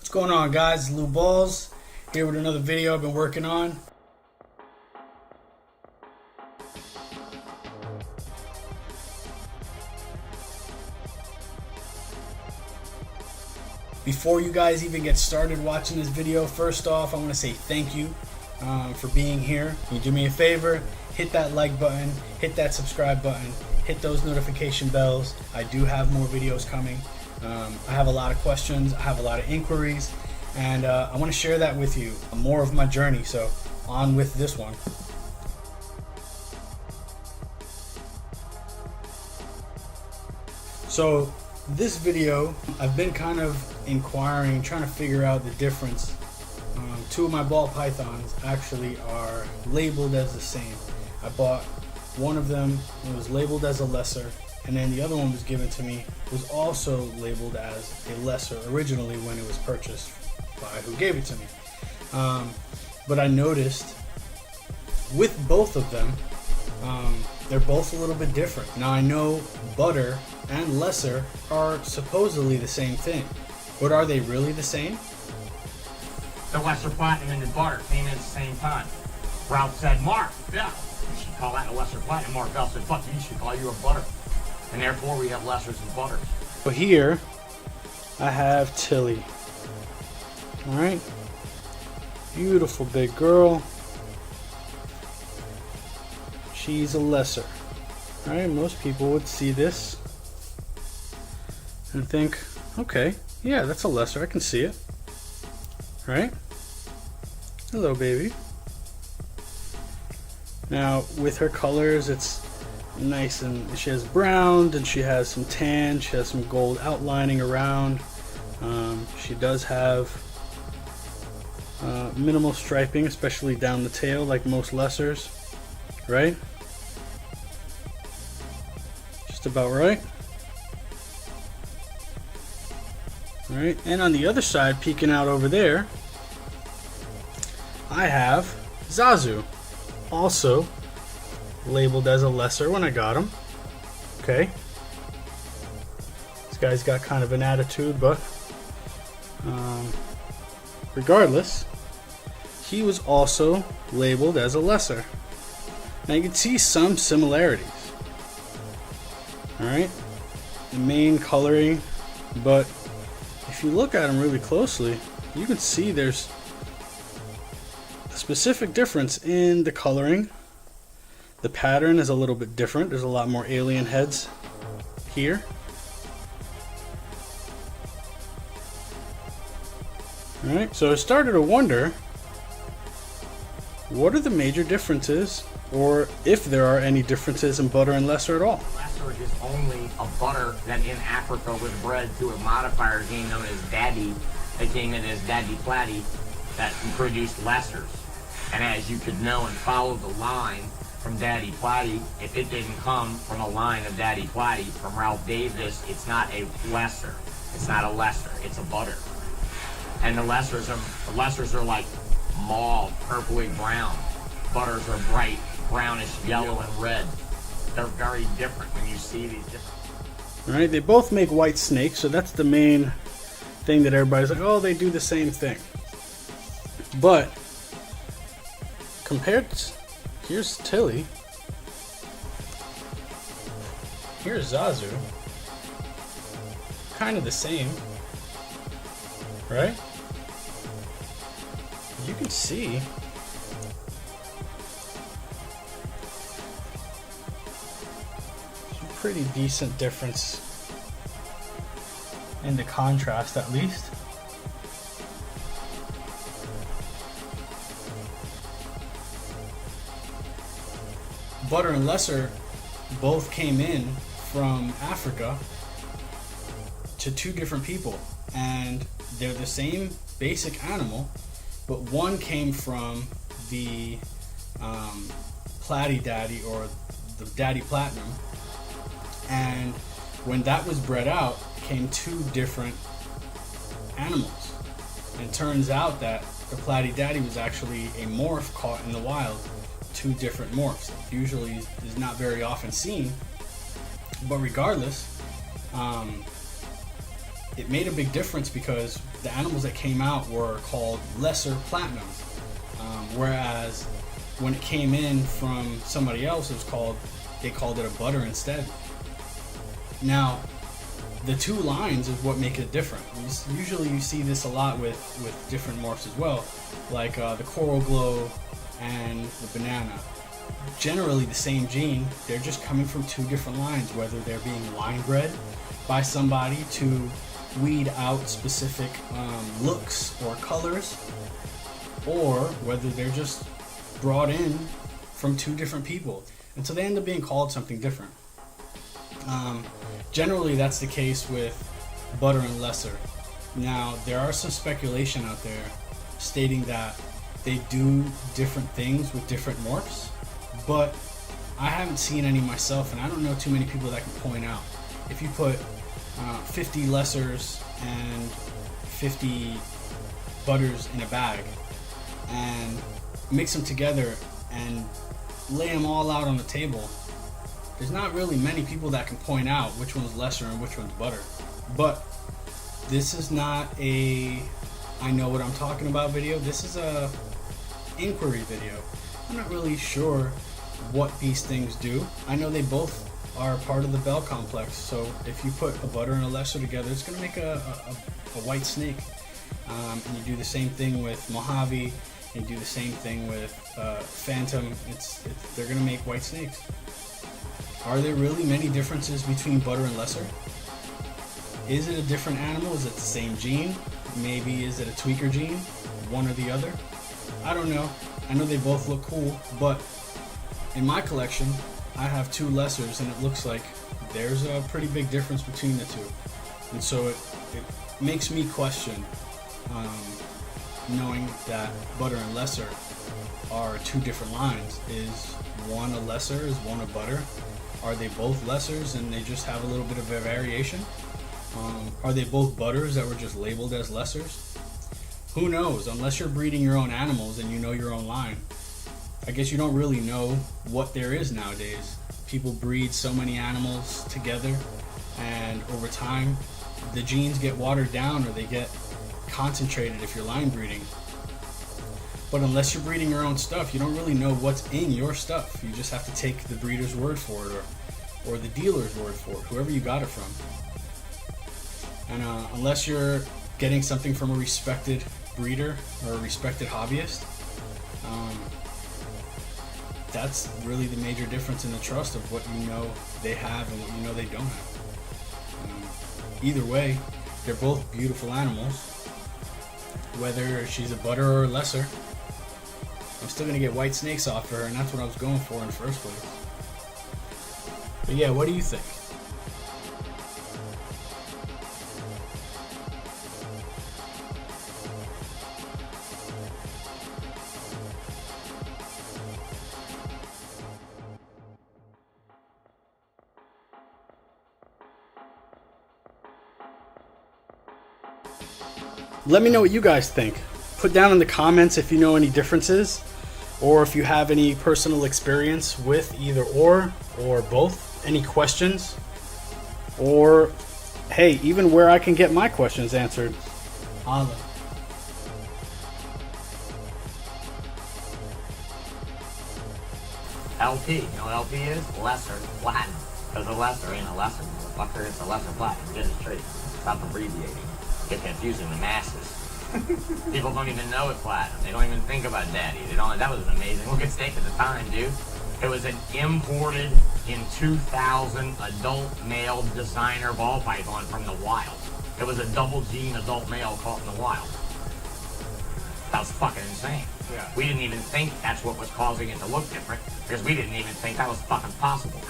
What's going on, guys? It's Lou Balls here with another video I've been working on. Before you guys even get started watching this video, first off, I want to say thank you for being here. Can you do me a favor? Hit that like button, hit that subscribe button, hit those notification bells. I do have more videos coming. I have a lot of questions, I have a lot of inquiries, and I want to share that with you, more of my journey. So on with this one. So this video, I've been kind of inquiring, trying to figure out the difference. Two of my ball pythons actually are labeled as the same. I bought one of them, it was labeled as a lesser, and then the other one was given to me, was also labeled as a lesser originally when it was purchased by who gave it to me. But I noticed with both of them, they're both a little bit different. Now I know butter and lesser are supposedly the same thing, but are they really the same? The lesser platinum and the butter came in at the same time. Ralph said, Mark, yeah, you should call that a lesser platinum. Mark Bell said, fuck you, you should call you a butter. And therefore we have lessers and butters. So here I have Tilly. Alright, beautiful big girl. She's a lesser. Alright, most people would see this and think, okay, yeah, that's a lesser, I can see it. Right? Hello, baby. Now, with her colors, it's nice, and she has brown, and she has some tan, she has some gold outlining around. She does have minimal striping, especially down the tail, like most lessers. Right? Just about right. Alright, and on the other side, peeking out over there, I have Zazu, also labeled as a lesser when I got him. Okay, this guy's got kind of an attitude, but regardless, he was also labeled as a lesser. Now you can see some similarities. Alright, the main coloring, but if you look at them really closely, you can see there's a specific difference in the coloring. The pattern is a little bit different. There's a lot more alien heads here. Alright, so I started to wonder, what are the major differences, or if there are any differences in butter and lesser at all? Lesser is only a butter that in Africa was bred through a modifier gene known as daddy. They came in as daddy platy that produced lessers. And as you could know and follow the line from daddy platy, if it didn't come from a line of daddy platy from Ralph Davis, it's not a lesser. It's not a lesser, it's a butter. And the lessers are like mauve, purpley brown. Butters are bright brownish yellow and red. They're very different when you see these different. Alright, they both make white snakes, so that's the main thing that everybody's like, oh, they do the same thing. But compared to, here's Tilly, here's Zazu, kind of the same, right? You can see some pretty decent difference in the contrast, at least. Butter and lesser both came in from Africa to two different people, and they're the same basic animal, but one came from the platy daddy, or the daddy platinum, and when that was bred out came two different animals. And it turns out that the platy daddy was actually a morph caught in the wild. Two different morphs. Usually is not very often seen, but regardless, it made a big difference because the animals that came out were called lesser platinums, whereas when it came in from somebody else, they called it a butter instead. Now, the two lines is what make it different. Usually you see this a lot with different morphs as well, like the coral glow and the banana. Generally the same gene, they're just coming from two different lines, whether they're being line bred by somebody to weed out specific looks or colors, or whether they're just brought in from two different people, and so they end up being called something different. Generally that's the case with butter and lesser. Now there are some speculation out there stating that they do different things with different morphs, but I haven't seen any myself, and I don't know too many people that can point out. If you put 50 lessers and 50 butters in a bag and mix them together and lay them all out on the table, there's not really many people that can point out which one's lesser and which one's butter. But this is not a I know what I'm talking about video. This is a inquiry video. I'm not really sure what these things do. I know they both are part of the bell complex, so if you put a butter and a lesser together, it's going to make a white snake. And you do the same thing with Mojave, and you do the same thing with Phantom. They're going to make white snakes. Are there really many differences between butter and lesser? Is it a different animal? Is it the same gene? Maybe is it a tweaker gene? One or the other? I don't know. I know they both look cool, but in my collection, I have two lessers, and it looks like there's a pretty big difference between the two. And so it makes me question, knowing that butter and lesser are two different lines. Is one a lesser? Is one a butter? Are they both lessers and they just have a little bit of a variation? Are they both butters that were just labeled as lessers? Who knows? Unless you're breeding your own animals and you know your own line, I guess you don't really know what there is nowadays. People breed so many animals together, and over time the genes get watered down or they get concentrated if you're line breeding. But unless you're breeding your own stuff, you don't really know what's in your stuff. You just have to take the breeder's word for it, or the dealer's word for it, whoever you got it from. And unless you're getting something from a respected breeder or a respected hobbyist, that's really the major difference in the trust of what you know they have and what you know they don't have. Either way, they're both beautiful animals. Whether she's a butter or a lesser, I'm still going to get white snakes off her, and that's what I was going for in the first place. But yeah, what do you think? Let me know what you guys think. Put down in the comments if you know any differences, or if you have any personal experience with either or both, any questions, or hey, even where I can get my questions answered. Holla. LP, you know what LP is? Lesser platinum. Because a lesser ain't a lesser. Motherfucker, it's a lesser platinum. Get it straight. Stop abbreviating. Get confusing the masses. People don't even know it's platinum. They don't even think about daddy. That was an amazing looking snake at the time, dude. It was an imported in 2000 adult male designer ball python from the wild. It was a double gene adult male caught in the wild. That was fucking insane. Yeah. We didn't even think that's what was causing it to look different, because we didn't even think that was fucking possible.